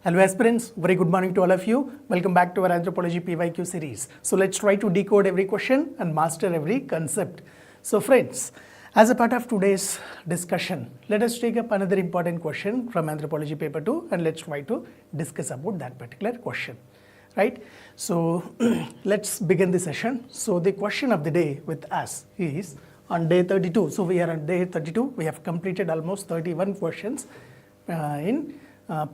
Hello aspirants, very good morning to all of you. Welcome back to our Anthropology PYQ series. So let's try to decode every question and master every concept. So friends, as a part of today's discussion, let us take up another important question from Anthropology paper 2 and let's try to discuss about that particular question. Right? So let's begin the session. So the question of the day with us is on day 32. So we are on day 32. We have completed almost 31 questions in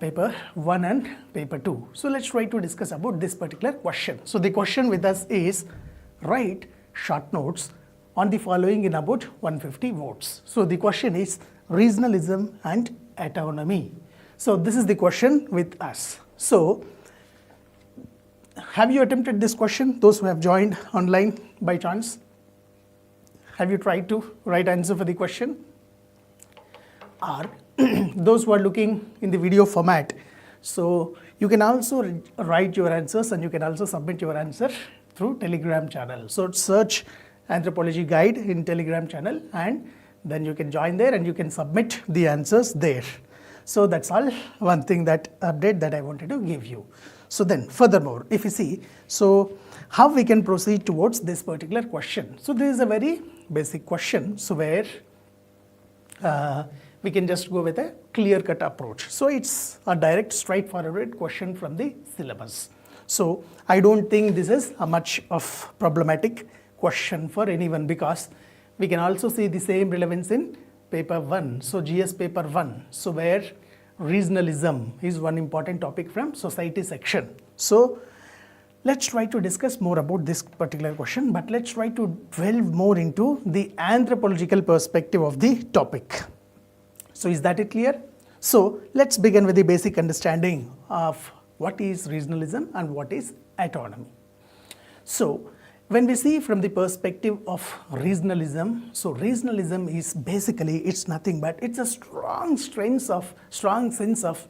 paper 1 and paper 2. So let's try to discuss about this particular question. So the question with us is write short notes on the following in about 150 words. So the question is regionalism and autonomy. So this is the question with us. So have you attempted this question? Those who have joined online by chance? Have you tried to write answer for the question? Or those who are looking in the video format, so you can also write your answers and you can also submit your answer through Telegram channel. So search Anthropology Guide in Telegram channel and then you can join there and you can submit the answers there. So that's all one thing that update that I wanted to give you. So then furthermore, if you see, so how we can proceed towards this particular question. So this is a very basic question. So where we can just go with a clear-cut approach. So it's a direct, straightforward question from the syllabus. So I don't think this is a much of problematic question for anyone because we can also see the same relevance in paper 1. So GS paper 1. So where regionalism is one important topic from society section. So let's try to discuss more about this particular question, but let's try to delve more into the anthropological perspective of the topic. So is that it clear? So let's begin with the basic understanding of what is regionalism and what is autonomy. So when we see from the perspective of regionalism, so regionalism is basically, it's nothing but it's a strong sense of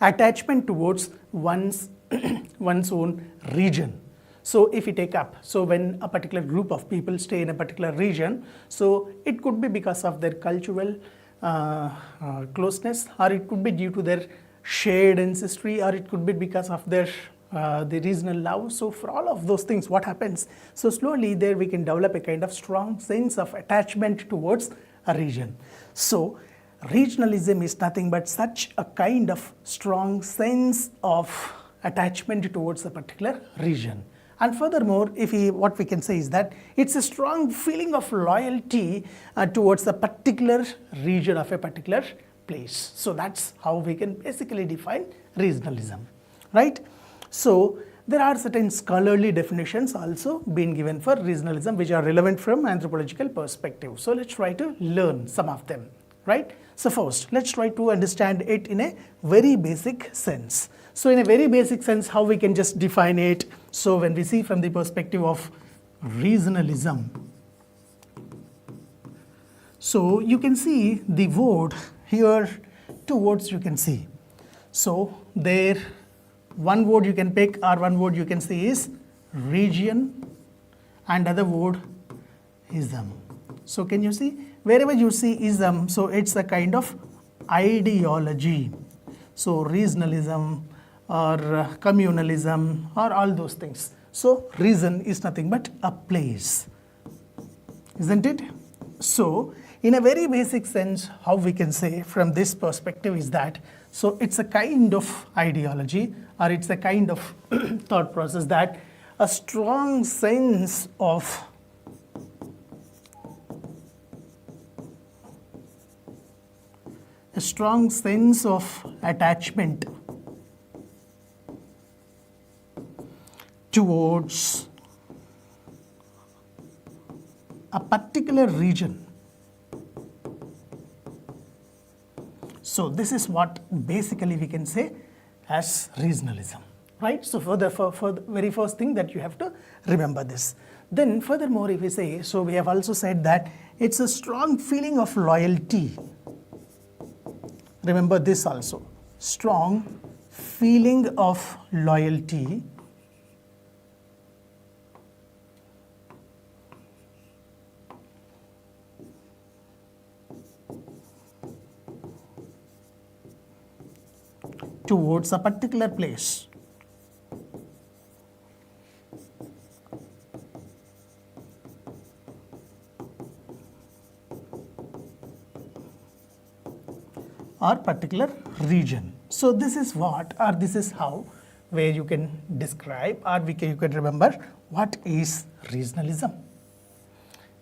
attachment towards one's own region. So if you take up, so when a particular group of people stay in a particular region, so it could be because of their cultural closeness, or it could be due to their shared ancestry, or it could be because of their the regional love. So for all of those things, what happens? So slowly there we can develop a kind of strong sense of attachment towards a region. So regionalism is nothing but such a kind of strong sense of attachment towards a particular region. And furthermore, what we can say is that it's a strong feeling of loyalty towards a particular region of a particular place. So that's how we can basically define regionalism, right? So there are certain scholarly definitions also being given for regionalism which are relevant from anthropological perspective. So let's try to learn some of them, right? So first, let's try to understand it in a very basic sense. So in a very basic sense, how we can just define it. So when we see from the perspective of regionalism, so you can see the word here, two words you can see. So there, one word you can pick or one word you can see is region and other word ism. So can you see, wherever you see ism, so it's a kind of ideology. So regionalism or communalism or all those things. So region is nothing but a place, isn't it? So in a very basic sense, how we can say from this perspective is that, so it's a kind of ideology or it's a kind of thought process that a strong sense of attachment towards a particular region. So this is what basically we can say as regionalism, right? So for the very first thing that you have to remember this. Then furthermore, if we say, so we have also said that it's a strong feeling of loyalty. Remember this also, strong feeling of loyalty towards a particular place. Or particular region. So this is what, or this is how, where you can describe, or you can remember what is regionalism.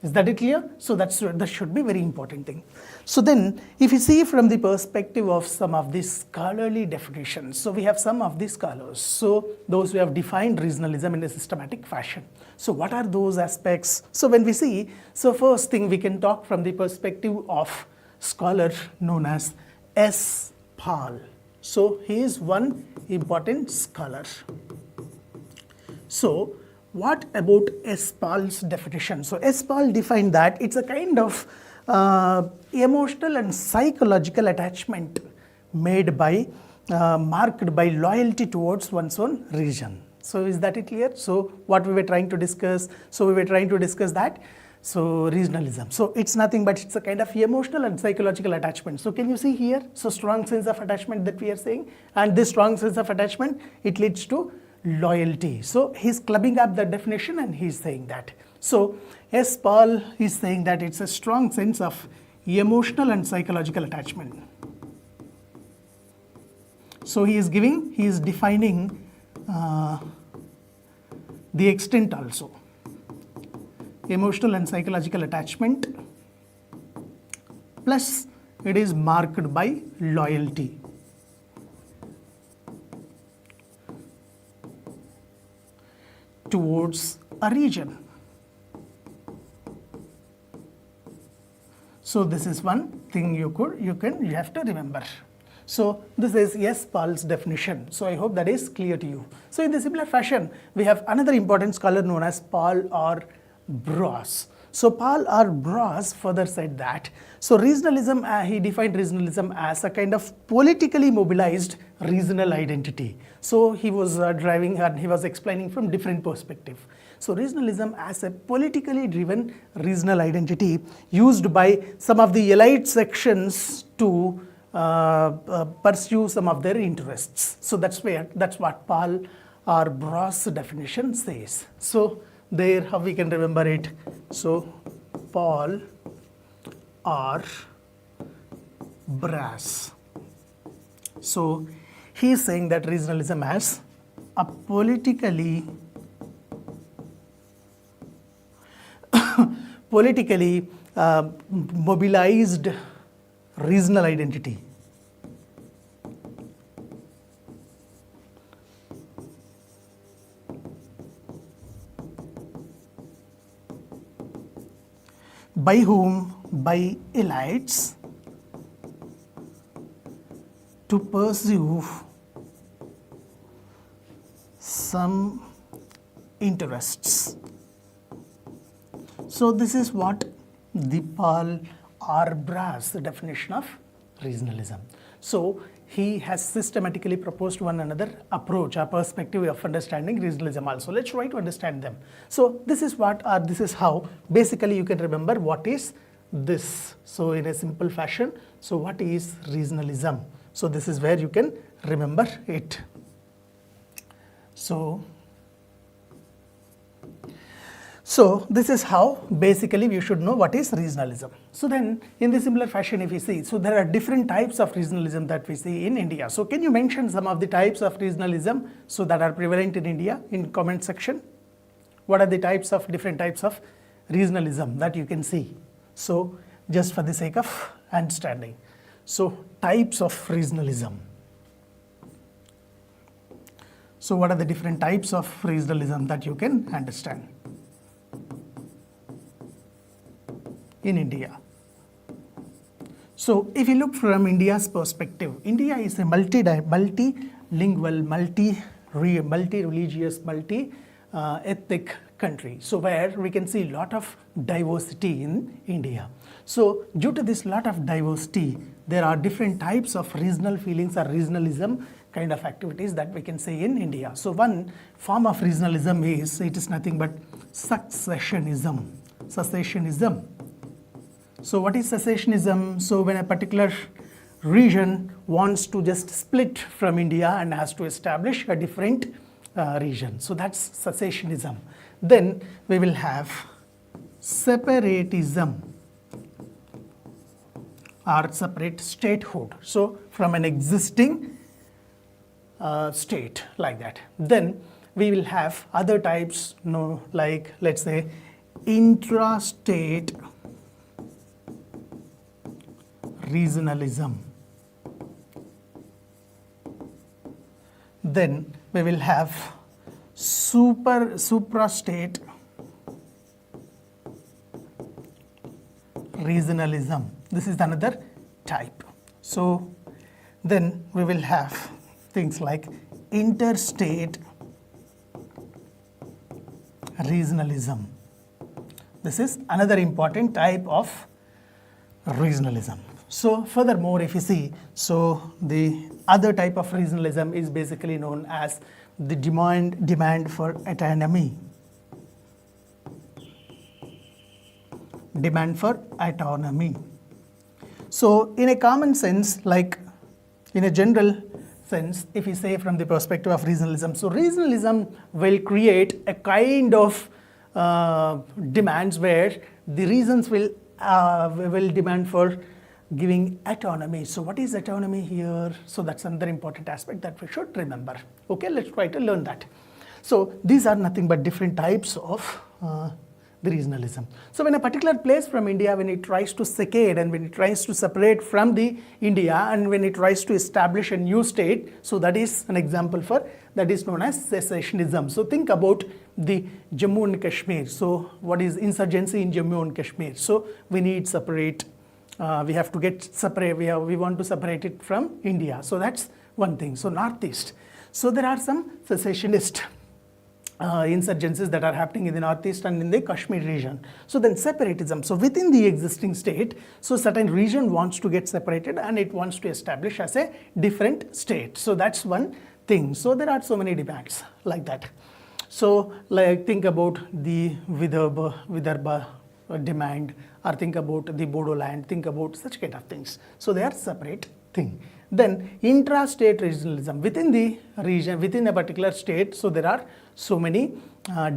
Is that it clear? So that should be very important thing. So then, if you see from the perspective of some of these scholarly definitions, so we have some of these scholars. So those who have defined regionalism in a systematic fashion. So what are those aspects? So when we see, so first thing we can talk from the perspective of scholar known as S. Paul. So he is one important scholar. So what about S. Paul's definition? So S. Paul defined that it's a kind of emotional and psychological attachment made by, marked by loyalty towards one's own region. So is that it clear? So what we were trying to discuss? So we were trying to discuss that. So regionalism. So it's nothing but it's a kind of emotional and psychological attachment. So can you see here? So strong sense of attachment that we are saying, and this strong sense of attachment, it leads to loyalty. So he's clubbing up the definition and he's saying that. So S. Paul is saying that it's a strong sense of emotional and psychological attachment. So he is defining the extent also. Emotional and psychological attachment, plus it is marked by loyalty. Towards a region. So this is one thing you have to remember. So this is S. Paul's definition. So I hope that is clear to you. So in the similar fashion, we have another important scholar known as Paul R. Bross. So Paul R. Bross further said that, so regionalism, he defined regionalism as a kind of politically mobilized regional identity. So he was driving and he was explaining from different perspective. So regionalism as a politically driven regional identity used by some of the elite sections to pursue some of their interests. So that's what Paul R. Bross definition says. So there, how we can remember it? So Paul R. Bross. So he is saying that regionalism as a politically mobilized regional identity. By whom? By elites to pursue some interests. So this is what the Paul R. Bross definition of regionalism. So he has systematically proposed one another approach, a perspective of understanding regionalism also. Let's try to understand them. So this is what, or this is how, basically you can remember what is this. So in a simple fashion, so what is regionalism? So this is where you can remember it. So this is how basically you should know what is regionalism. So then in the similar fashion, if you see, so there are different types of regionalism that we see in India. So can you mention some of the types of regionalism so that are prevalent in India in comment section? What are the different types of regionalism that you can see? So just for the sake of understanding. So types of regionalism. So what are the different types of regionalism that you can understand in India? So if you look from India's perspective, India is a multilingual, multi-religious, multi-ethnic country. So where we can see a lot of diversity in India. So due to this lot of diversity, there are different types of regional feelings or regionalism kind of activities that we can say in India. So one form of regionalism is, it is nothing but secessionism. So what is secessionism? So when a particular region wants to just split from India and has to establish a different region. So that's secessionism. Then we will have separatism or separate statehood. So from an existing state like that. Then we will have other types, like let's say intrastate regionalism. Then we will have suprastate regionalism. This is another type. So then we will have things like interstate regionalism. This is another important type of regionalism. So furthermore, if you see, so the other type of regionalism is basically known as the demand for autonomy. Demand for autonomy. So in a common sense, like in a general sense, if you say from the perspective of regionalism, so regionalism will create a kind of demands where the regions will demand for giving autonomy. So what is autonomy here? So that's another important aspect that we should remember. Okay, let's try to learn that. So these are nothing but different types of the regionalism. So when a particular place from India, when it tries to secede and when it tries to separate from the India and when it tries to establish a new state, so that is an example for that is known as secessionism. So think about the Jammu and Kashmir. So what is insurgency in Jammu and Kashmir? So we need separate, we have to get separate, we want to separate it from India. So that's one thing. So Northeast. So there are some secessionist insurgencies that are happening in the Northeast and in the Kashmir region. So then separatism. So within the existing state, so certain region wants to get separated and it wants to establish as a different state. So that's one thing. So there are so many demands like that. So like think about the Vidarbha demand, or think about the Bodoland, think about such kind of things. So they are separate thing. Then intra-state regionalism, within the region, within a particular state, so there are so many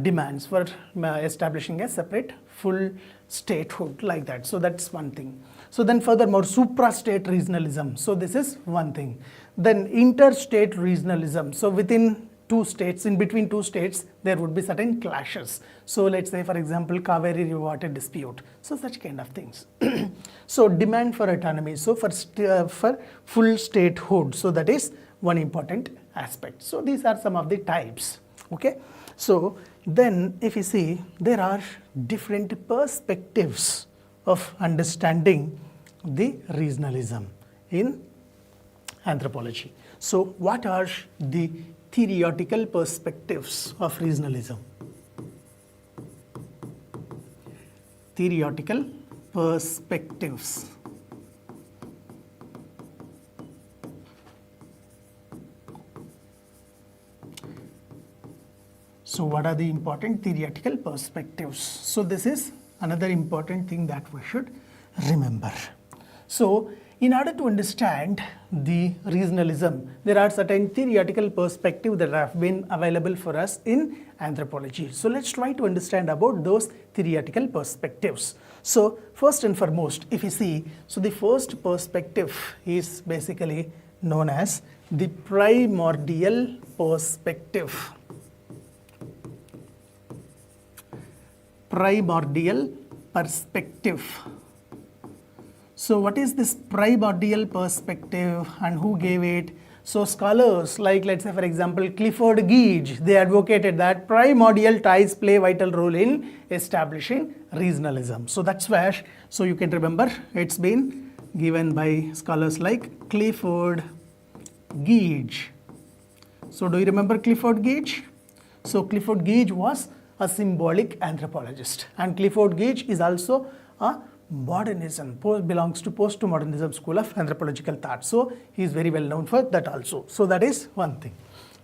demands for establishing a separate full statehood like that. So that's one thing. So then furthermore, supra-state regionalism. So this is one thing. Then interstate regionalism. So within two states, in between two states, there would be certain clashes. So let's say, for example, Kaveri River water dispute. So such kind of things. So demand for autonomy. So for full statehood. So that is one important aspect. So these are some of the types. Okay. So then if you see, there are different perspectives of understanding the regionalism in anthropology. So what are the theoretical perspectives of regionalism? Theoretical perspectives. So what are the important theoretical perspectives? So this is another important thing that we should remember. So in order to understand the regionalism, there are certain theoretical perspectives that have been available for us in anthropology. So let's try to understand about those theoretical perspectives. So first and foremost, if you see, so the first perspective is basically known as the primordial perspective. Primordial perspective. So what is this primordial perspective and who gave it? So scholars like, let's say for example, Clifford George, they advocated that primordial ties play a vital role in establishing regionalism. So that's where, so you can remember it's been given by scholars like Clifford George. So do you remember Clifford George? So Clifford George was a symbolic anthropologist, and Clifford George is also a modernism, belongs to post-modernism school of anthropological thought. So he is very well known for that also. So that is one thing.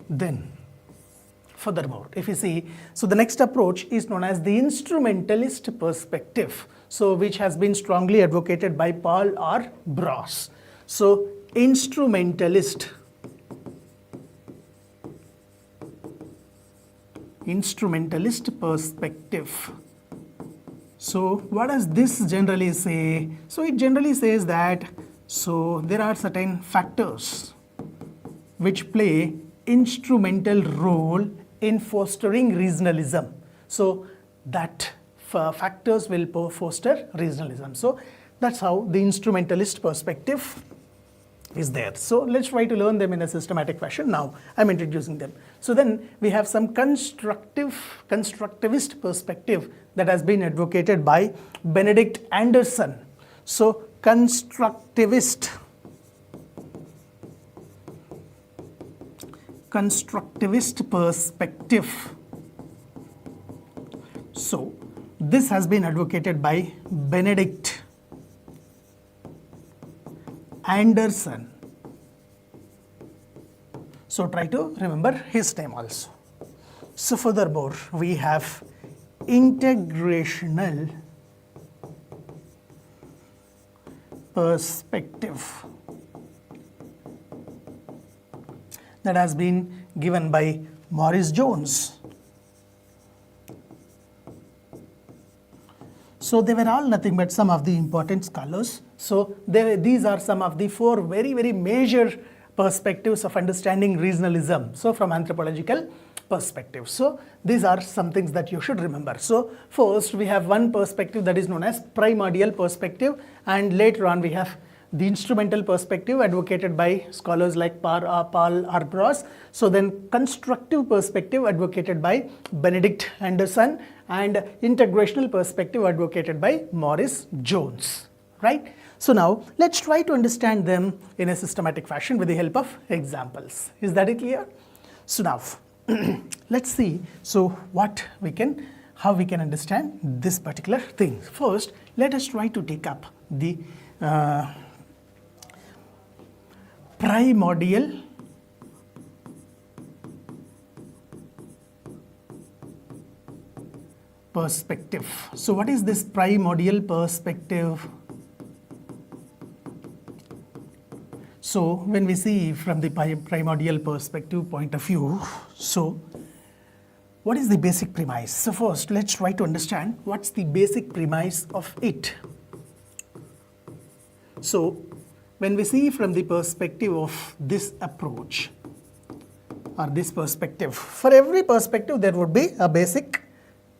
Then furthermore, if you see, so the next approach is known as the instrumentalist perspective, so which has been strongly advocated by Paul R. Bross. So instrumentalist perspective. So what does this generally say? So it generally says that there are certain factors which play instrumental role in fostering regionalism. So that factors will foster regionalism. So that's how the instrumentalist perspective is there. So let's try to learn them in a systematic fashion. Now I'm introducing them. So then we have some constructivist perspective that has been advocated by Benedict Anderson. So constructivist perspective. So this has been advocated by Benedict Anderson. So try to remember his name also. So furthermore, we have integrational perspective that has been given by Maurice Jones. So they were all nothing but some of the important scholars. So these are some of the 4 very, very major perspectives of understanding regionalism. So from anthropological perspective. So these are some things that you should remember. So first we have one perspective that is known as primordial perspective, and later on we have the instrumental perspective advocated by scholars like Paul Arbroath. So then constructive perspective advocated by Benedict Anderson, and integrational perspective advocated by Maurice Jones, right? So now let's try to understand them in a systematic fashion with the help of examples. Is that clear? So now let's see how we can understand this particular thing. First, let us try to take up the primordial perspective. So what is this primordial perspective? So when we see from the primordial perspective point of view, so what is the basic premise? So first let's try to understand what's the basic premise of it. So when we see from the perspective of this approach or this perspective, for every perspective there would be a basic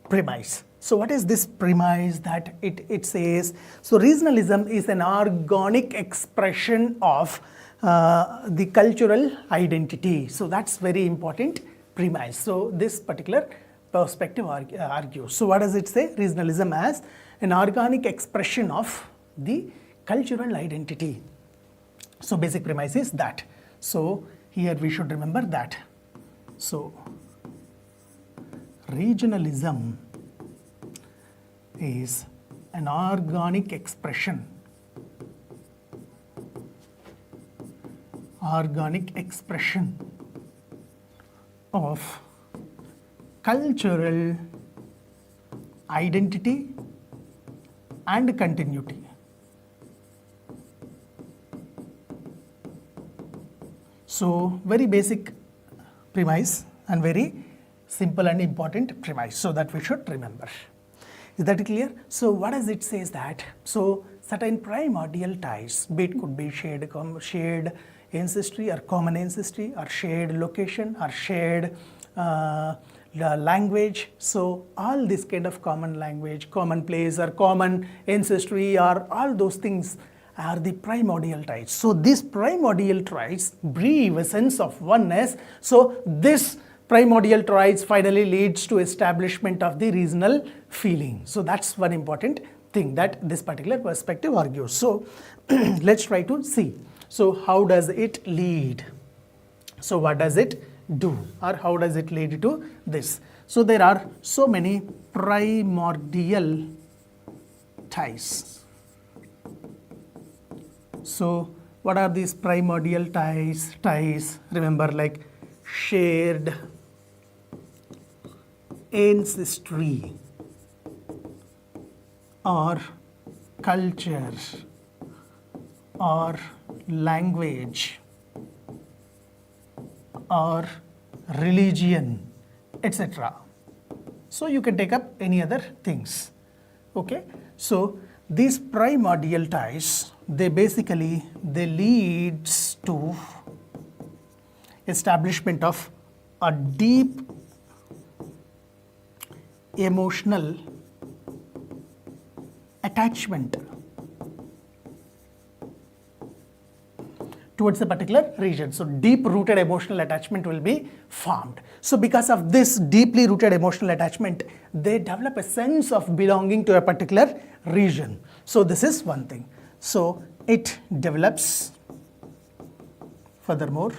premise. So what is this premise that it says? So regionalism is an organic expression of the cultural identity. So that's very important premise. So this particular perspective argues. So what does it say? Regionalism as an organic expression of the cultural identity. So basic premise is that. So here we should remember that. So regionalism is an organic expression of cultural identity and continuity. So very basic premise and very simple and important premise, so that we should remember. Is that clear? So what does it say is that, so certain primordial ties, be it could be shared ancestry or common ancestry or shared location or shared language. So all this kind of common language, common place or common ancestry or all those things are the primordial ties. So these primordial ties breathe a sense of oneness. So this primordial ties finally leads to establishment of the regional feeling. So that's one important thing that this particular perspective argues. So let's try to see. So how does it lead? So what does it do, or how does it lead to this? So there are so many primordial ties. So what are these primordial ties? Remember, like shared ancestry or culture or language or religion, etc. So you can take up any other things. Okay, so these primordial ties, they leads to establishment of a deep emotional attachment towards a particular region. So deep rooted emotional attachment will be formed. So because of this deeply rooted emotional attachment, they develop a sense of belonging to a particular region. So this is one thing. So it develops, furthermore,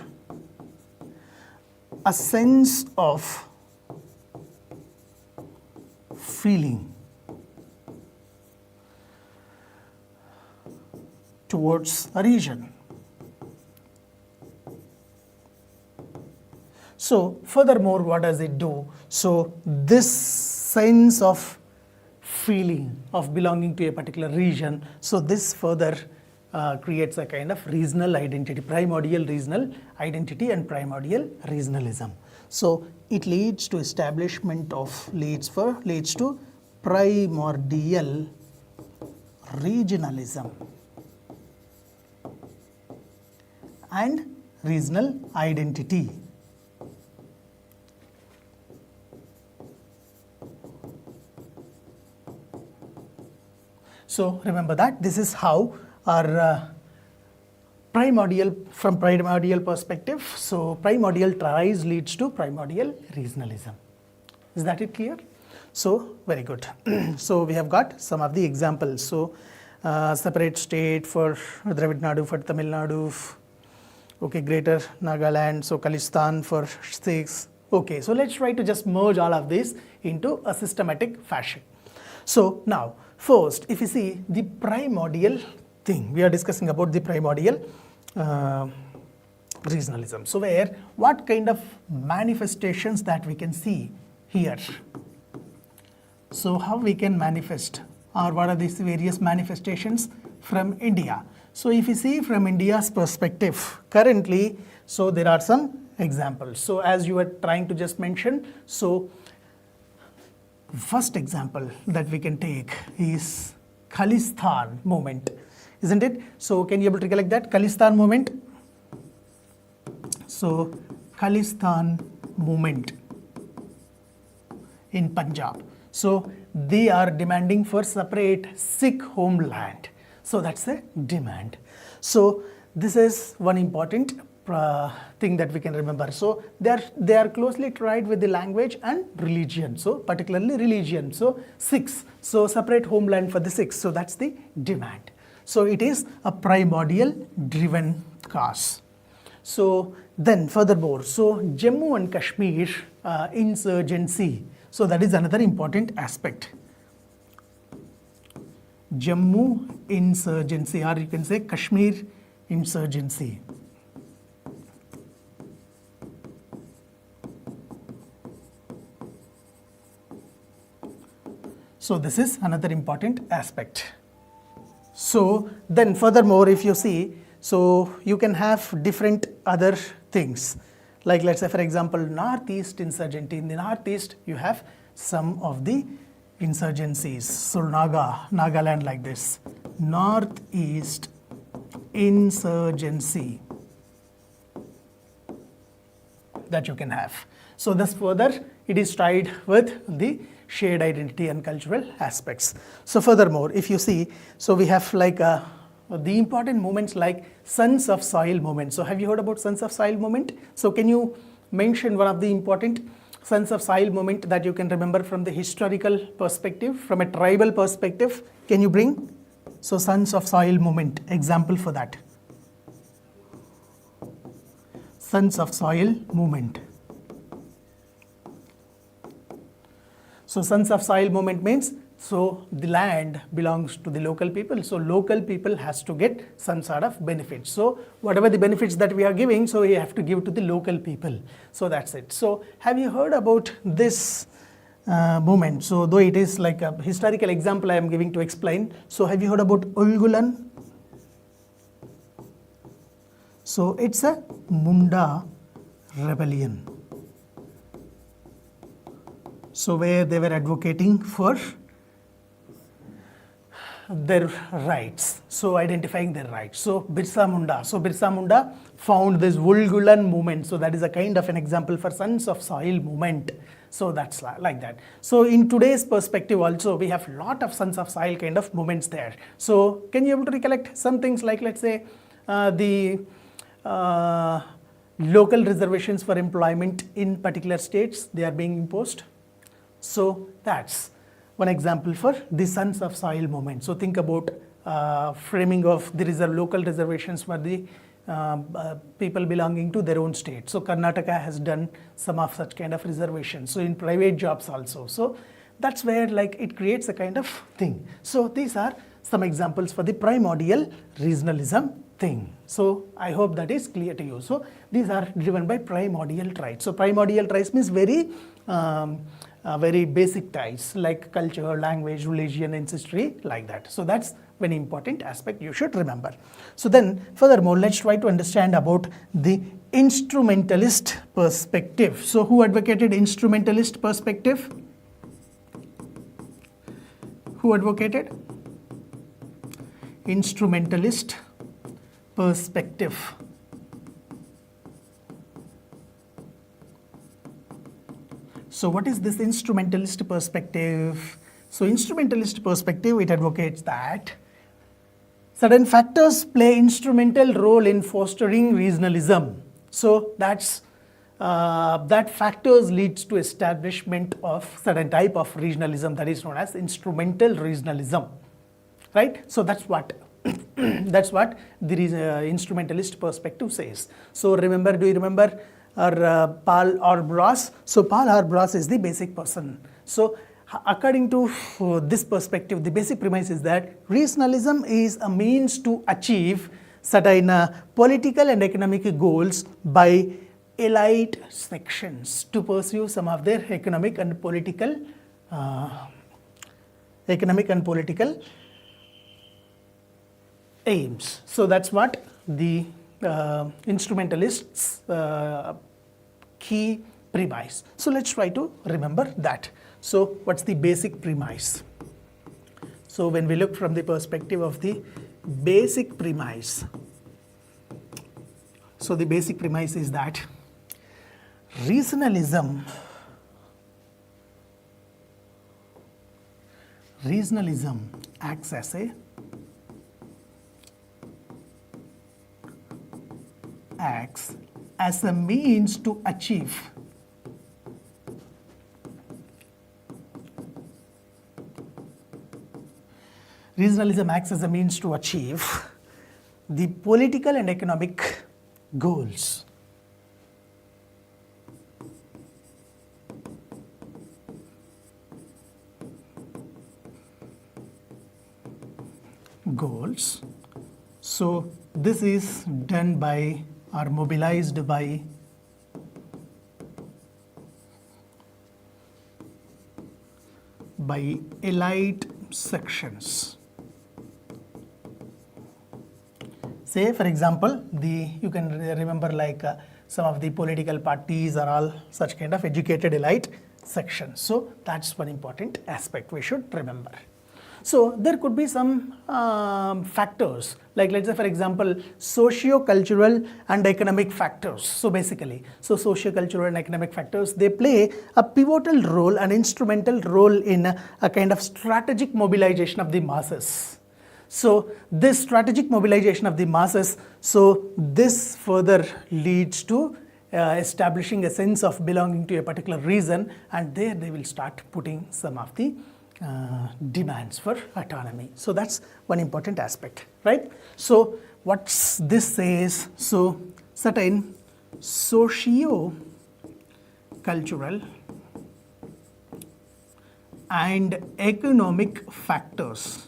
a sense of feeling towards a region. So furthermore, what does it do? So this sense of feeling of belonging to a particular region, so this further creates a kind of regional identity, primordial regional identity and primordial regionalism. So it leads to establishment of, leads to primordial regionalism and regional identity. So remember that this is how our from primordial perspective, so primordial ties leads to primordial regionalism. Is that it clear? So very good. So we have got some of the examples. So separate state for Dravid Nadu, for Tamil Nadu, okay, Greater Nagaland, so Khalistan for 6. Okay, so let's try to just merge all of this into a systematic fashion. So now, first, if you see the primordial thing, we are discussing about the primordial regionalism. So where, what kind of manifestations that we can see here? So how we can manifest, or what are these various manifestations from India? So if you see from India's perspective, currently, so there are some examples. So as you were trying to just mention, so first example that we can take is Khalistan movement, isn't it? So can you able to recollect that Khalistan movement? So Khalistan movement in Punjab. So they are demanding for separate Sikh homeland. So that's a demand. So this is one important thing that we can remember. So they are closely tied with the language and religion. So particularly religion. So Sikhs. So separate homeland for the Sikhs. So that's the demand. So it is a primordial driven cause. So then furthermore, so Jammu and Kashmir insurgency. So that is another important aspect. Jammu insurgency, or you can say Kashmir insurgency. So this is another important aspect. So then furthermore, if you see, so you can have different other things. Like let's say for example, Northeast insurgency. In the Northeast, you have some of the insurgencies. So Nagaland like this. Northeast insurgency that you can have. So this further, it is tied with the shared identity and cultural aspects. So furthermore, if you see, so we have like the important movements like Sons of Soil movement. So have you heard about Sons of Soil movement? So can you mention one of the important Sons of Soil movement that you can remember from the historical perspective, from a tribal perspective? Can you bring? So Sons of Soil movement, example for that. Sons of Soil movement. So Sons of Soil movement means, so the land belongs to the local people. So local people has to get some sort of benefit. So whatever the benefits that we are giving, so we have to give to the local people. So that's it. So have you heard about this movement? So though it is like a historical example I am giving to explain. So have you heard about Ulgulan? So it's a Munda rebellion. So where they were advocating for their rights, so identifying their rights. So Birsa Munda found this Wulgulan movement, so that is a kind of an example for Sons of Soil movement. So that's like that. So in today's perspective also, we have lot of Sons of Soil kind of movements there. So can you able to recollect some things like, let's say, the local reservations for employment in particular states, they are being imposed. So that's one example for the Sons of Soil movement. So think about framing of the local reservations for the people belonging to their own state. So Karnataka has done some of such kind of reservations. So in private jobs also. So that's where like it creates a kind of thing. So these are some examples for the primordial regionalism thing. So I hope that is clear to you. So these are driven by primordial traits. So primordial traits means very basic ties like culture, language, religion, ancestry, like that. So that's very important aspect you should remember. So then furthermore, let's try to understand about the instrumentalist perspective. So who advocated instrumentalist perspective? Who advocated instrumentalist perspective? So what is this instrumentalist perspective? So instrumentalist perspective, it advocates that certain factors play instrumental role in fostering regionalism. So that's that factors leads to establishment of certain type of regionalism that is known as instrumental regionalism, right? So that's what that's what the instrumentalist perspective says. So remember, do you remember Paul Orbros? So Paul Orbros is the basic person. So according to this perspective, the basic premise is that regionalism is a means to achieve certain political and economic goals by elite sections to pursue some of their economic and political aims. So that's what the instrumentalists key premise. So let's try to remember that. So what's the basic premise? So when we look from the perspective of the basic premise, so the basic premise is that regionalism acts as a means to achieve the political and economic goals. So this is done by or mobilized by elite sections. Say for example, you can remember like some of the political parties are all such kind of educated elite sections. So that's one important aspect we should remember. So there could be some factors, like let's say for example, socio-cultural and economic factors. So basically, so socio-cultural and economic factors, they play a pivotal role, an instrumental role in a kind of strategic mobilization of the masses. So this strategic mobilization of the masses, so this further leads to establishing a sense of belonging to a particular region, and there they will start putting some of the demands for autonomy. So that's one important aspect, right? So what's this says? So certain socio-cultural and economic factors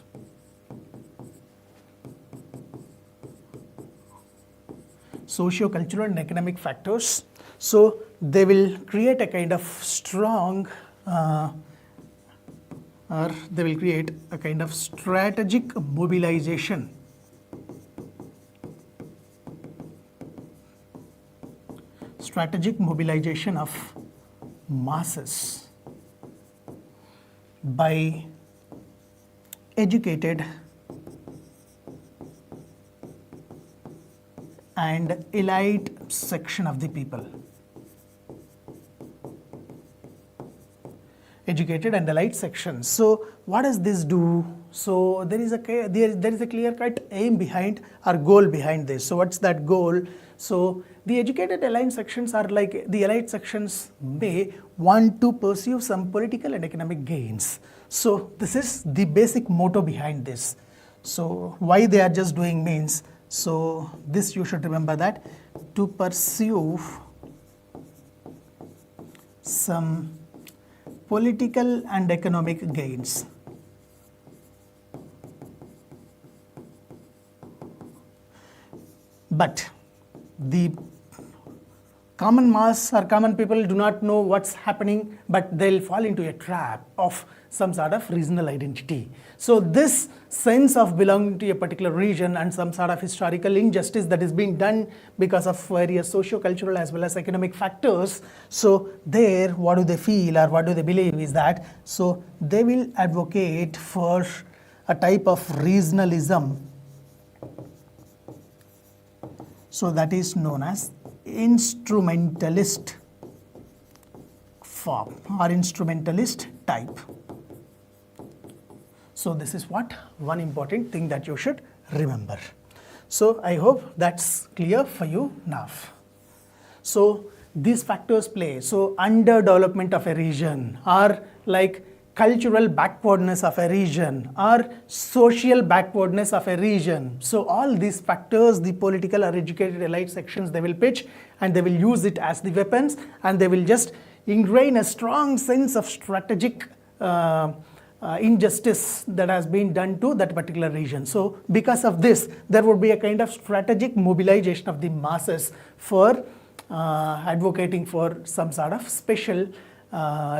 socio-cultural and economic factors, so they will create a kind of strong or they will create a kind of strategic mobilization strategic mobilization of masses by educated and elite section of the people. Educated and elite sections. So what does this do? So there is a clear-cut aim behind or goal behind this. So what's that goal? So the educated elite sections are like the elite sections may want to pursue some political and economic gains. So this is the basic motto behind this. So why they are just doing means, so this you should remember that to pursue some political and economic gains. But the common mass or common people do not know what's happening, but they'll fall into a trap of some sort of regional identity. So this sense of belonging to a particular region and some sort of historical injustice that is being done because of various socio-cultural as well as economic factors. So there, what do they feel or what do they believe is that, so they will advocate for a type of regionalism. So that is known as instrumentalist form or instrumentalist type. So this is what one important thing that you should remember. So I hope that's clear for you now. So these factors play. So underdevelopment of a region, or like cultural backwardness of a region, or social backwardness of a region. So all these factors, the political or educated elite sections, they will pitch and they will use it as the weapons, and they will just ingrain a strong sense of strategic injustice that has been done to that particular region. So because of this, there would be a kind of strategic mobilization of the masses for advocating for some sort of special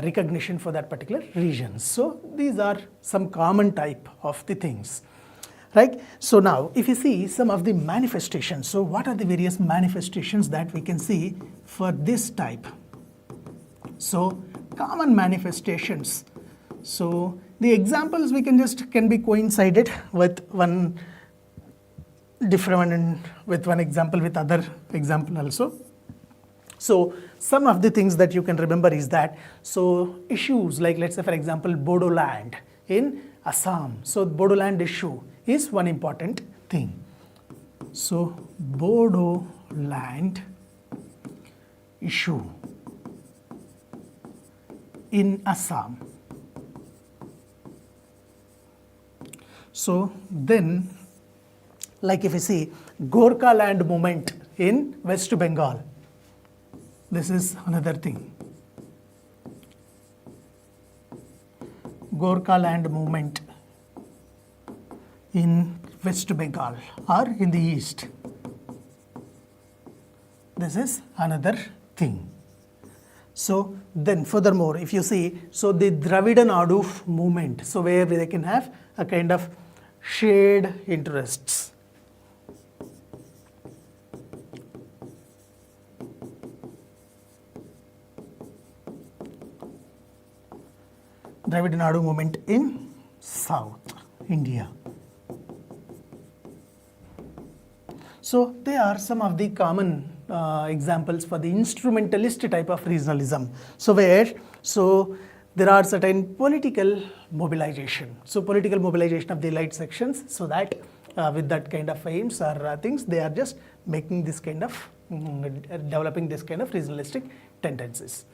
recognition for that particular region. So these are some common type of the things, right? So now if you see some of the manifestations, so what are the various manifestations that we can see for this type? So common manifestations. So the examples we can be coincided with one different one, with one example with other example also. So some of the things that you can remember is that, so issues like, let's say for example, Bodoland in Assam. So Bodoland issue is one important thing. So Bodoland issue in Assam. So then, like if you see Gorkha land movement in West Bengal, this is another thing. Gorkha land movement in West Bengal or in the east. This is another thing. So then furthermore, if you see, so the Dravidan Nadu movement, so where they can have a kind of shared interests. Dravidan Nadu movement in South India. So they are some of the common examples for the instrumentalist type of regionalism. So there are certain political mobilization. So political mobilization of the elite sections, so that with that kind of aims or things, they are just making this kind of, developing this kind of regionalistic tendencies.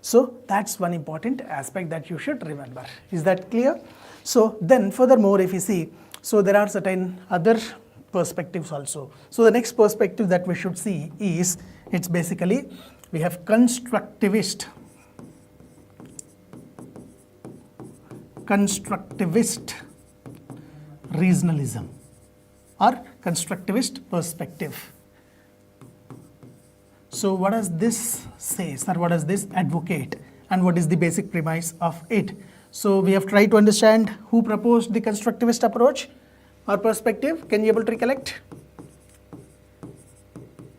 So that's one important aspect that you should remember. Is that clear? So then furthermore, if you see, so there are certain other perspectives also. So the next perspective that we should see is, it's basically, we have constructivist regionalism or constructivist perspective. So what does this say, or what does this advocate, and what is the basic premise of it? So we have tried to understand who proposed the constructivist approach or perspective. Can you able to recollect?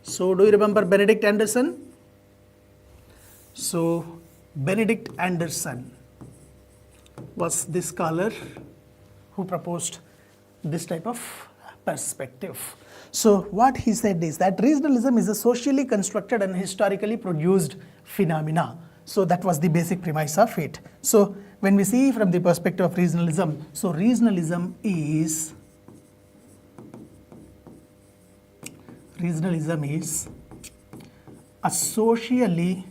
So do you remember Benedict Anderson? So Benedict Anderson was the scholar who proposed this type of perspective. So what he said is that regionalism is a socially constructed and historically produced phenomena. So that was the basic premise of it. So when we see from the perspective of regionalism, so regionalism is a socially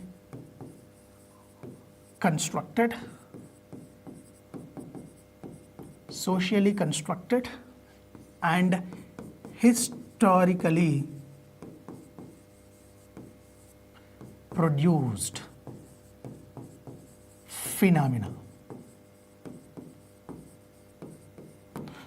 constructed and historically produced phenomena.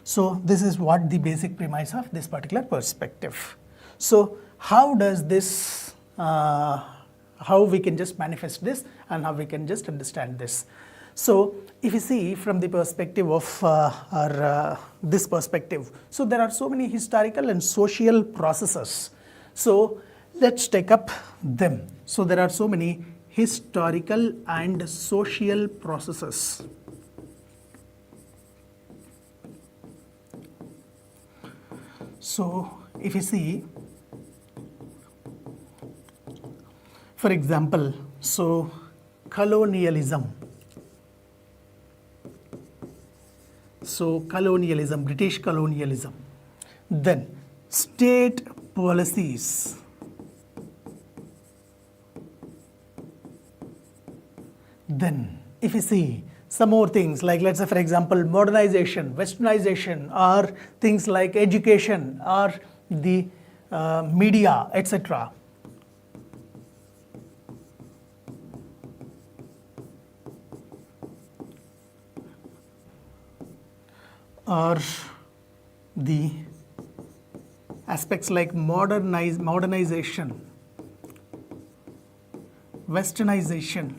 So this is what the basic premise of this particular perspective. So how does this, how we can just manifest this and how we can just understand this. So if you see from the perspective of this perspective, so there are so many historical and social processes. So let's take up them. So there are so many historical and social processes. So if you see, for example, so colonialism. So colonialism, British colonialism. Then state policies. Then if you see some more things like, let's say for example, modernization, westernization, or things like education or the media, etc. Or the aspects like modernization, westernization.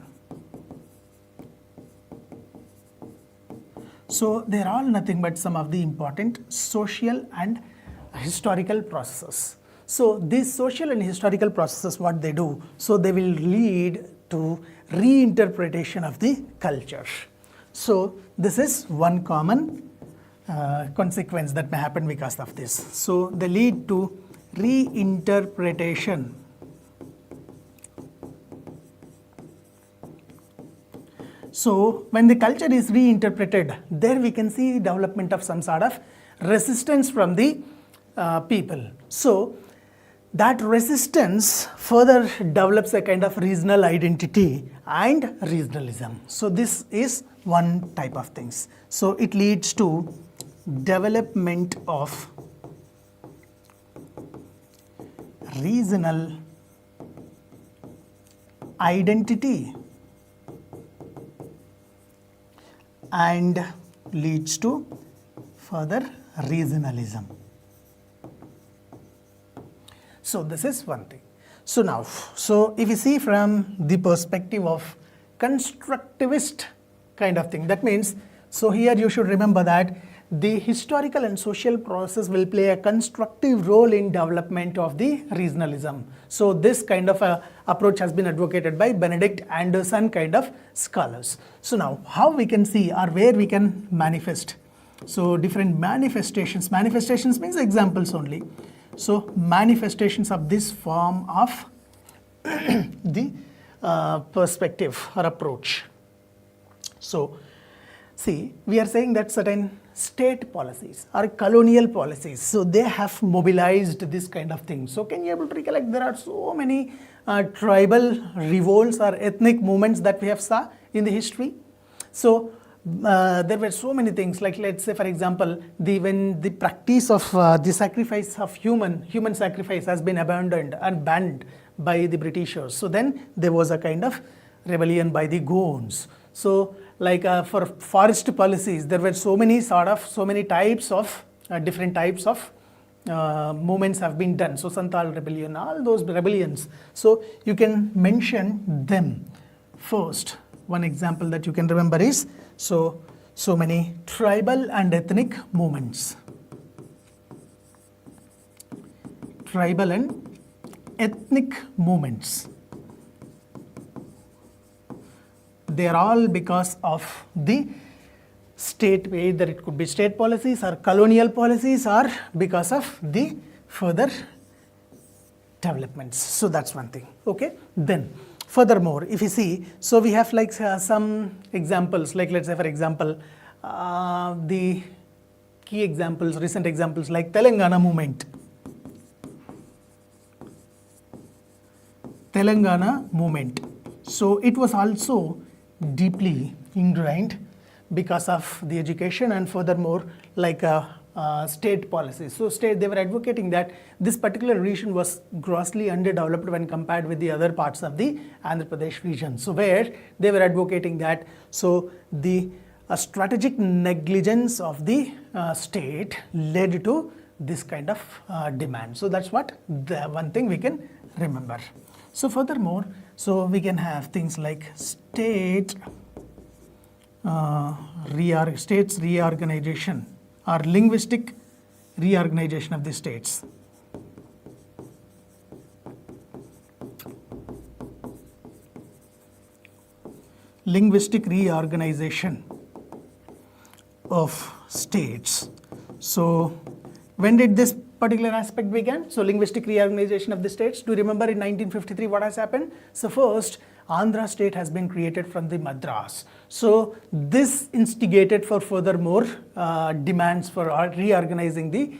So they are all nothing but some of the important social and historical processes. So these social and historical processes, what they do, so they will lead to reinterpretation of the culture. So this is one common consequence that may happen because of this. So they lead to reinterpretation . So when the culture is reinterpreted, there we can see development of some sort of resistance from the people. So that resistance further develops a kind of regional identity and regionalism. So this is one type of things. So it leads to development of regional identity and leads to further regionalism. So this is one thing. So now, so if you see from the perspective of constructivist kind of thing, that means, so here you should remember that the historical and social process will play a constructive role in development of the regionalism. So this kind of a approach has been advocated by Benedict Anderson kind of scholars. So now how we can see or where we can manifest. So different manifestations. Manifestations means examples only. So manifestations of this form of the perspective or approach. So see, we are saying that certain state policies or colonial policies, so they have mobilized this kind of thing. So can you able to recollect, there are so many tribal revolts or ethnic movements that we have saw in the history. So there were so many things like, let's say for example, when the practice of the sacrifice of human sacrifice has been abandoned and banned by the Britishers. So then there was a kind of rebellion by the Gonds. So like for forest policies, there were so many types of different types of movements have been done. So Santhal rebellion, all those rebellions. So you can mention them. First, one example that you can remember is so many tribal and ethnic movements. Tribal and ethnic movements. they are all because of the state, either it could be state policies or colonial policies or because of the further developments. So that's one thing. Okay. Then furthermore, if you see, so we have like some examples, like let's say for example, the key examples, recent examples like Telangana movement. Telangana movement. So it was also deeply ingrained because of the education and furthermore like state policies. So they were advocating that this particular region was grossly underdeveloped when compared with the other parts of the Andhra Pradesh region. So where they were advocating that, so the strategic negligence of the state led to this kind of demand. So that's what the one thing we can remember. So furthermore, so we can have things like states reorganization or linguistic reorganization of the states. Linguistic reorganization of states. So when did this particular aspect began? So linguistic reorganization of the states. Do you remember in 1953 what has happened? So first, Andhra state has been created from the Madras. So this instigated for furthermore demands for reorganizing the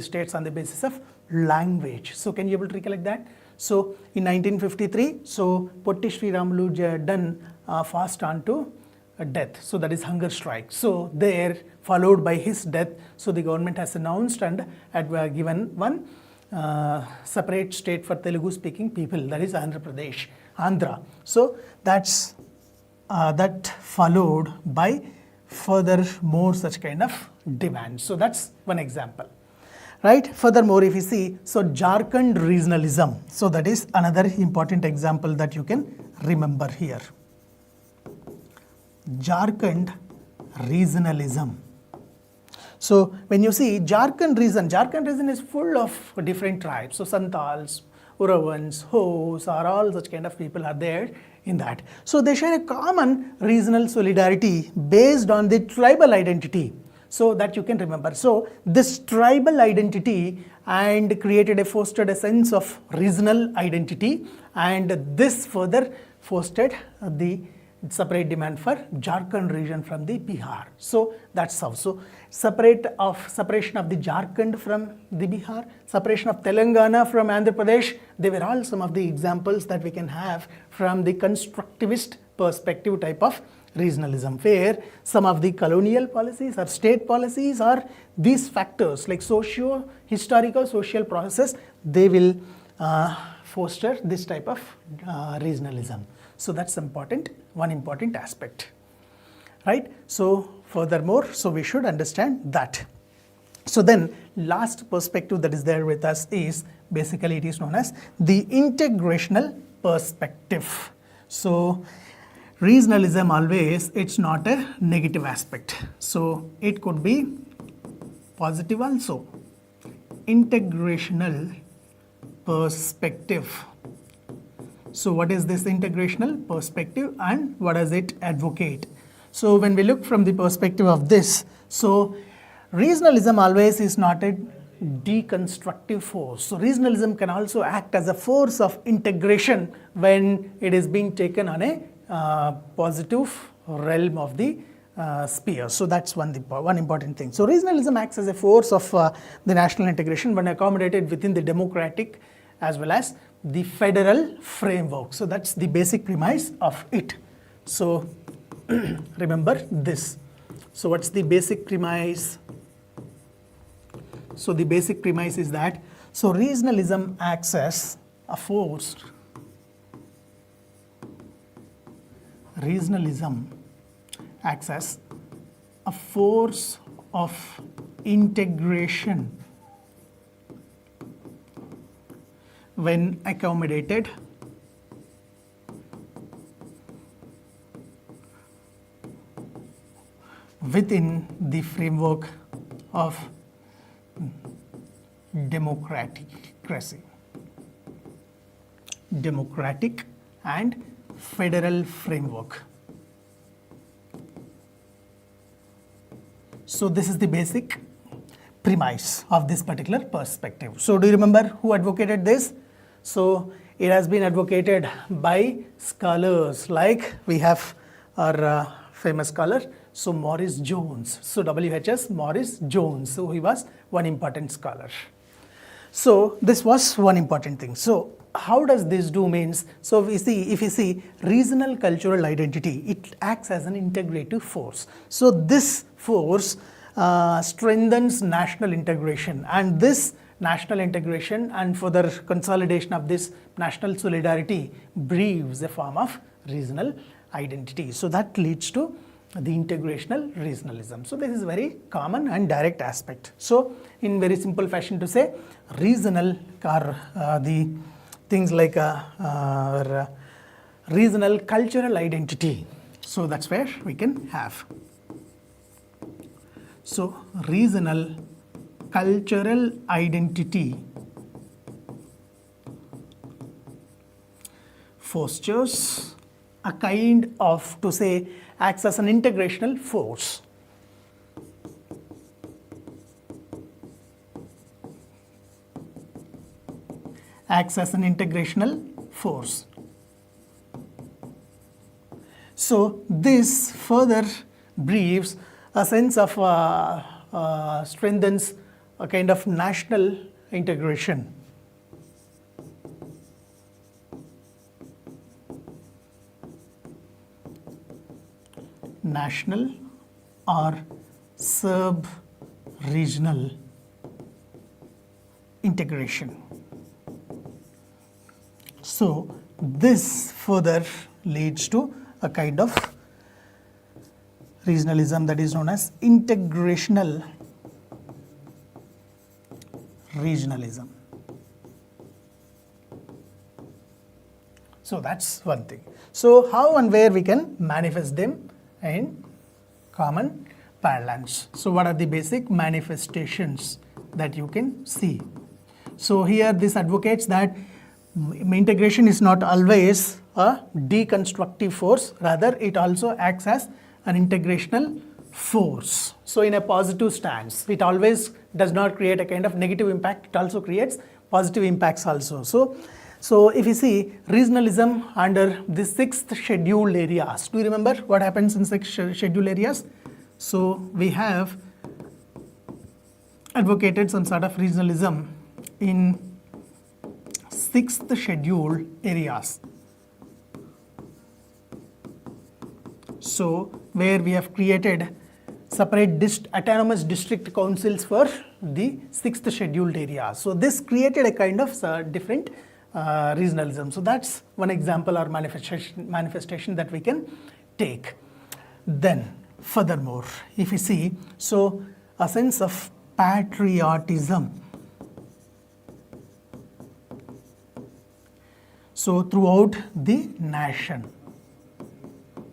states on the basis of language. So can you able to recollect that? So in 1953, so Potti Sriramulu done fast on to death. So that is hunger strike. So there, followed by his death, so the government has announced and had given one separate state for Telugu speaking people, that is Andhra Pradesh, Andhra. So that's that followed by further more such kind of demands. So that's one example, right? Furthermore, if you see, so Jharkhand regionalism, so that is another important example that you can remember here. Jharkhand regionalism. So when you see Jharkhand region is full of different tribes. So Santals, Uravans, Hos, or all such kind of people are there in that. So they share a common regional solidarity based on the tribal identity. So that you can remember. So this tribal identity and fostered a sense of regional identity, and this further fostered the separate demand for Jharkhand region from the Bihar. So that's how. So separation of the Jharkhand from the Bihar, separation of Telangana from Andhra Pradesh, they were all some of the examples that we can have from the constructivist perspective type of regionalism, where some of the colonial policies or state policies or these factors like historical social processes, they will foster this type of regionalism. So that's one important aspect, right? So furthermore, so we should understand that. So then last perspective that is there with us is basically it is known as the integrational perspective. So regionalism always, it's not a negative aspect. So it could be positive also. Integrational perspective. So what is this integrational perspective and what does it advocate? So when we look from the perspective of this, so regionalism always is not a deconstructive force. So regionalism can also act as a force of integration when it is being taken on a positive realm of the sphere. So that's one important thing. So regionalism acts as a force of the national integration when accommodated within the democratic as well as the federal framework. So that's the basic premise of it. So remember this. So what's the basic premise? So the basic premise is that so regionalism acts as a force. Regionalism acts as a force of integration when accommodated within the framework of democratic and federal framework. So this is the basic premise of this particular perspective. So do you remember who advocated this? So it has been advocated by scholars like we have our famous scholar, so Morris Jones. So WHS Morris Jones. So he was one important scholar. So this was one important thing. So how does this do means, so if you see regional cultural identity, it acts as an integrative force. So this force strengthens national integration, and this national integration and further consolidation of this national solidarity breeds a form of regional identity. So that leads to the integrational regionalism. So this is very common and direct aspect. So in very simple fashion to say, regional are the things like regional cultural identity. So that's where we can have. So regional cultural identity fosters a kind of, to say, acts as an integrational force. Acts as an integrational force. So this further breeds a sense of strengthens a kind of national integration. National or sub-regional integration. So this further leads to a kind of regionalism that is known as integrational regionalism. So that's one thing. So how and where we can manifest them in common parlance. So what are the basic manifestations that you can see? So here this advocates that integration is not always a deconstructive force, rather it also acts as an integrational force. So in a positive stance, it always does not create a kind of negative impact, it also creates positive impacts also. So if you see regionalism under the 6th scheduled areas, do you remember what happens in 6th scheduled areas? So we have advocated some sort of regionalism in 6th scheduled areas. So where we have created separate autonomous district councils for the 6th scheduled area. So this created a kind of different regionalism. So that's one example or manifestation that we can take. Then furthermore, if you see, so a sense of patriotism. So throughout the nation.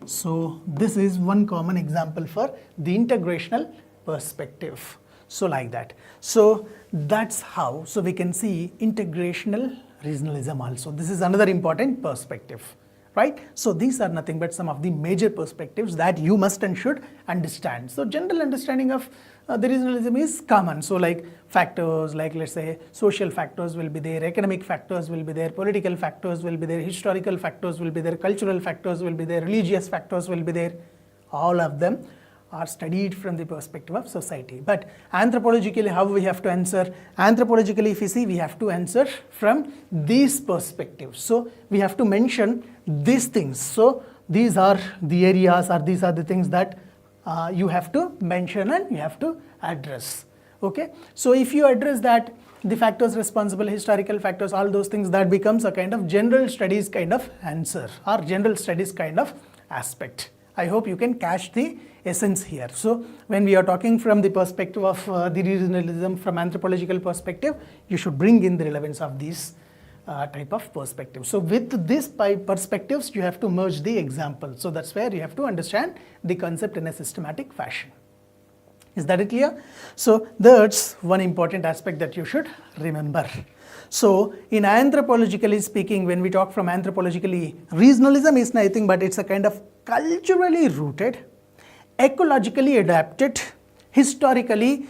So this is one common example for the integrational perspective. So like that. So that's how, so we can see integrational regionalism also. This is another important perspective, right? So these are nothing but some of the major perspectives that you must and should understand. So general understanding of the regionalism is common. So like factors, like let's say social factors will be there, economic factors will be there, political factors will be there, historical factors will be there, cultural factors will be there, religious factors will be there. All of them are studied from the perspective of society. But anthropologically, how we have to answer? Anthropologically, if you see, we have to answer from these perspectives. So we have to mention these things. So these are the areas, or these are the things that you have to mention and you have to address. Okay. So if you address that, the factors responsible, historical factors, all those things, that becomes a kind of general studies kind of answer or general studies kind of aspect. I hope you can catch the essence here. So when we are talking from the perspective of the regionalism from anthropological perspective, you should bring in the relevance of these type of perspectives. So with these perspectives, you have to merge the example. So that's where you have to understand the concept in a systematic fashion. Is that clear? So that's one important aspect that you should remember. So in anthropologically speaking, when we talk from anthropologically, regionalism is nothing but it's a kind of culturally rooted, ecologically adapted, historically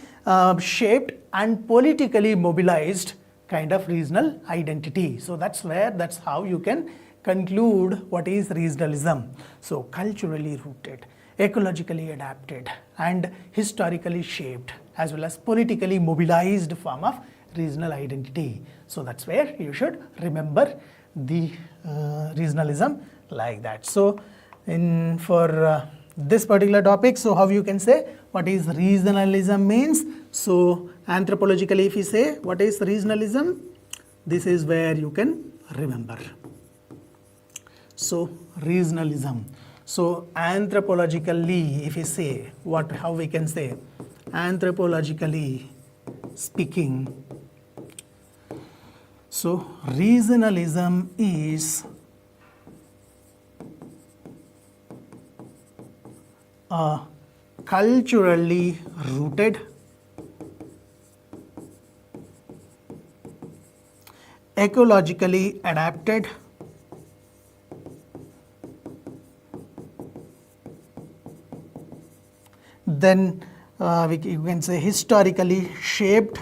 shaped and politically mobilized kind of regional identity. So that's how you can conclude what is regionalism. So culturally rooted, ecologically adapted and historically shaped as well as politically mobilized form of regional identity. So that's where you should remember the regionalism like that. So for this particular topic, so how you can say what is regionalism means. So anthropologically if you say what is regionalism, this is where you can remember. So regionalism. So anthropologically if you say how we can say anthropologically speaking, so regionalism is a culturally rooted, ecologically adapted, then you can say historically shaped,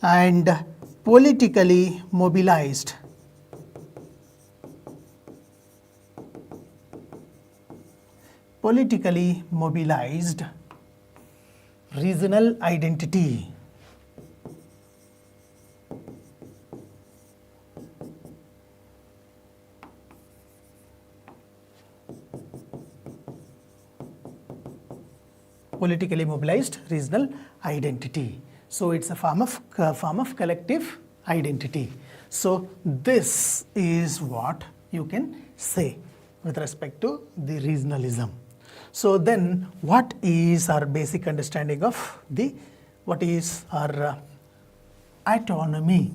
and politically mobilized. Politically mobilized regional identity. Politically mobilized regional identity. So it's a form of collective identity. So this is what you can say with respect to the regionalism. So then what is our basic understanding of what is our autonomy?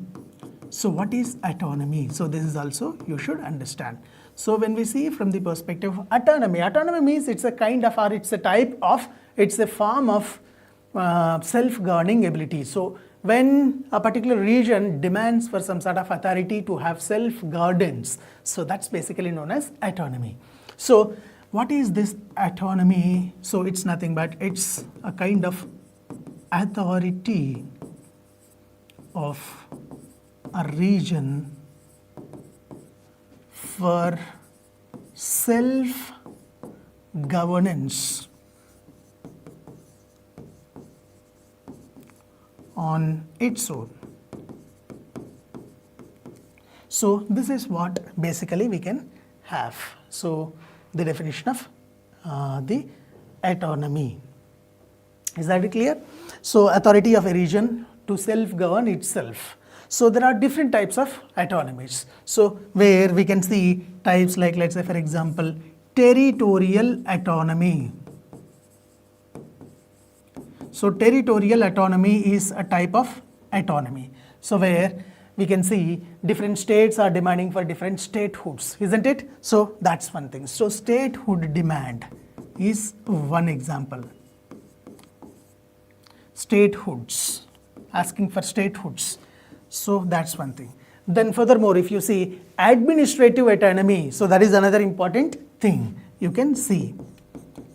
So what is autonomy? So this is also you should understand. So when we see from the perspective of autonomy means it's a kind of, or it's a type of, it's a form of self-governing ability. So when a particular region demands for some sort of authority to have self-governance, so that's basically known as autonomy. So what is this autonomy? So it's nothing but it's a kind of authority of a region for self-governance on its own. So this is what basically we can have. So the definition of the autonomy. Is that clear? So authority of a region to self-govern itself. So there are different types of autonomies. So where we can see types like, let's say for example, territorial autonomy. So territorial autonomy is a type of autonomy. So where we can see different states are demanding for different statehoods, isn't it? So that's one thing. So statehood demand is one example. Statehoods, asking for statehoods. So that's one thing. Then furthermore, if you see administrative autonomy, so that is another important thing you can see.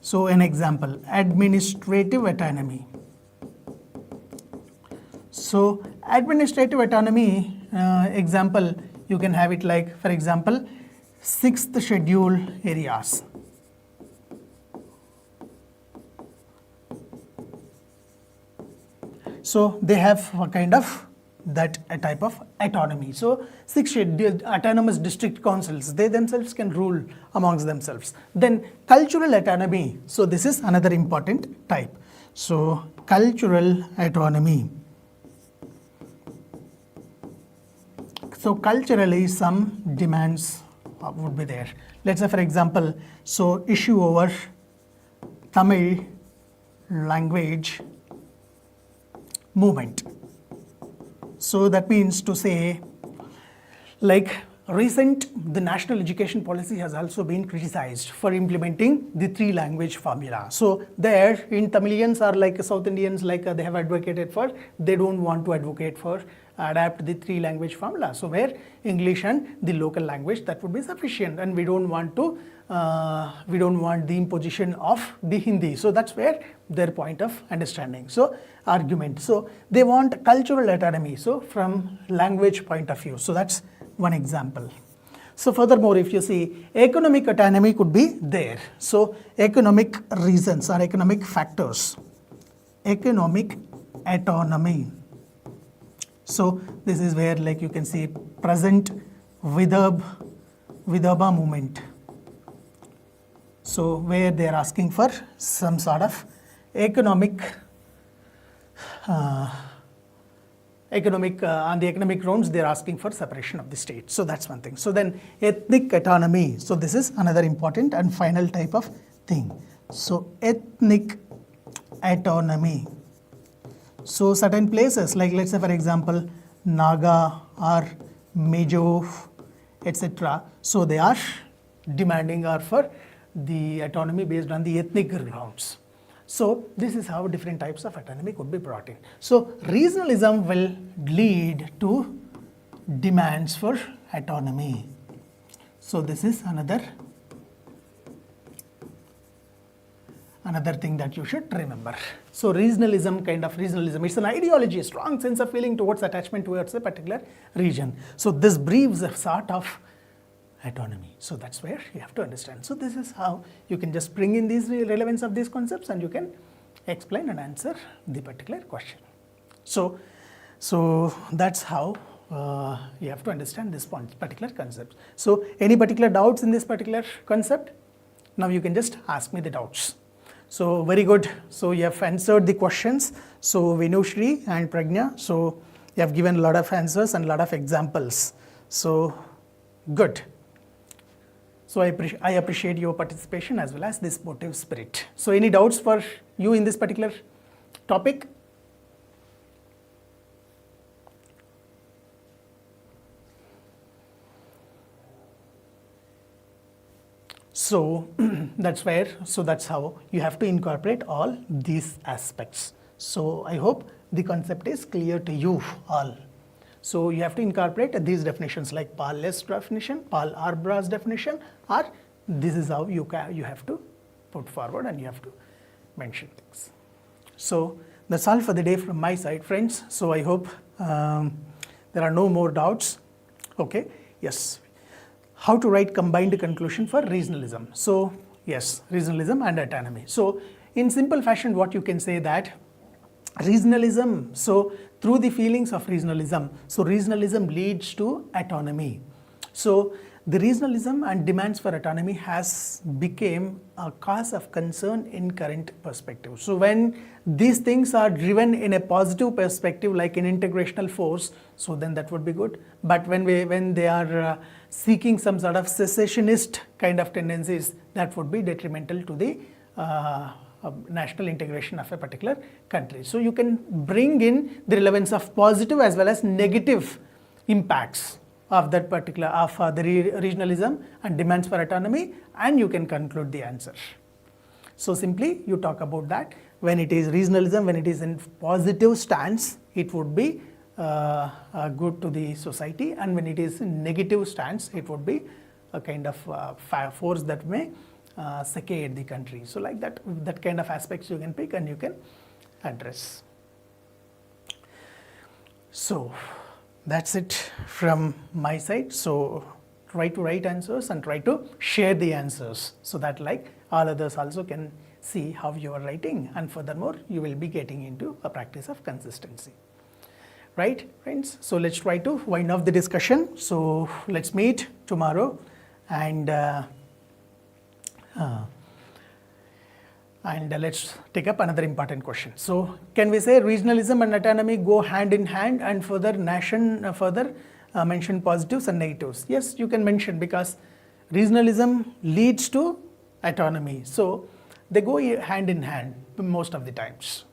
So an example, administrative autonomy. So administrative autonomy example, you can have it like, for example, 6th schedule areas. So they have a kind of a type of autonomy. So 6 autonomous district councils, they themselves can rule amongst themselves. Then cultural autonomy. So this is another important type. So cultural autonomy. So culturally some demands would be there. Let's say for example, so issue over Tamil language movement. So that means to say, like the national education policy has also been criticized for implementing the 3-language formula. So there, in Tamilians or like South Indians, like they have advocated for, they don't want to advocate for adapt the 3-language formula. So where English and the local language, that would be sufficient, and we don't want to we don't want the imposition of the Hindi. So that's where their point of understanding. So argument. So they want cultural autonomy. So from language point of view. So that's one example. So furthermore, if you see, economic autonomy could be there. So economic reasons or economic factors. Economic autonomy. So this is where, like you can see, present Vidarbha movement. So where they are asking for some sort of economic on the economic grounds, they are asking for separation of the state. So that's one thing. So then ethnic autonomy. So this is another important and final type of thing. So ethnic autonomy. So certain places, like let's say for example Naga or Mejo, etc. So they are demanding or for the autonomy based on the ethnic grounds. So this is how different types of autonomy could be brought in. So regionalism will lead to demands for autonomy. So this is another thing that you should remember. So regionalism, it's an ideology, a strong sense of feeling towards attachment towards a particular region. So this breeds a sort of autonomy. So that's where you have to understand. So this is how you can just bring in these relevance of these concepts and you can explain and answer the particular question. So that's how you have to understand this particular concept. So any particular doubts in this particular concept? Now you can just ask me the doubts. So very good. So you have answered the questions. So Venushri and Pragna, so you have given a lot of answers and a lot of examples. So good. So I appreciate your participation as well as this sportive spirit. So any doubts for you in this particular topic? So that's how you have to incorporate all these aspects. So I hope the concept is clear to you all. So you have to incorporate these definitions like Paul-less definition, Paul-Arbra's definition, or this is how you have to put forward and you have to mention things. So that's all for the day from my side, friends. So I hope there are no more doubts. Okay, yes. How to write combined conclusion for regionalism. So yes, regionalism and autonomy. So in simple fashion, what you can say that regionalism, so through the feelings of regionalism, so regionalism leads to autonomy. So the regionalism and demands for autonomy has become a cause of concern in current perspective. So when these things are driven in a positive perspective, like an integrational force, so then that would be good. But when they are seeking some sort of secessionist kind of tendencies, that would be detrimental to the national integration of a particular country. So you can bring in the relevance of positive as well as negative impacts of that particular the regionalism and demands for autonomy, and you can conclude the answer. So simply you talk about that. When it is regionalism, when it is in positive stance, it would be good to the society, and when it is in negative stance, it would be a kind of force that may secede the country. So like that kind of aspects you can pick and you can address. So that's it from my side. So try to write answers and try to share the answers so that like all others also can see how you are writing, and furthermore you will be getting into a practice of consistency. Right, friends? So let's try to wind up the discussion. So let's meet tomorrow and let's take up another important question. So can we say regionalism and autonomy go hand in hand, and further mention positives and negatives? Yes, you can mention, because regionalism leads to autonomy. So they go hand in hand most of the times.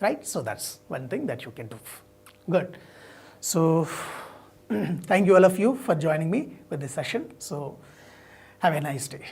Right? So that's one thing that you can do. Good. So thank you all of you for joining me with this session. So have a nice day.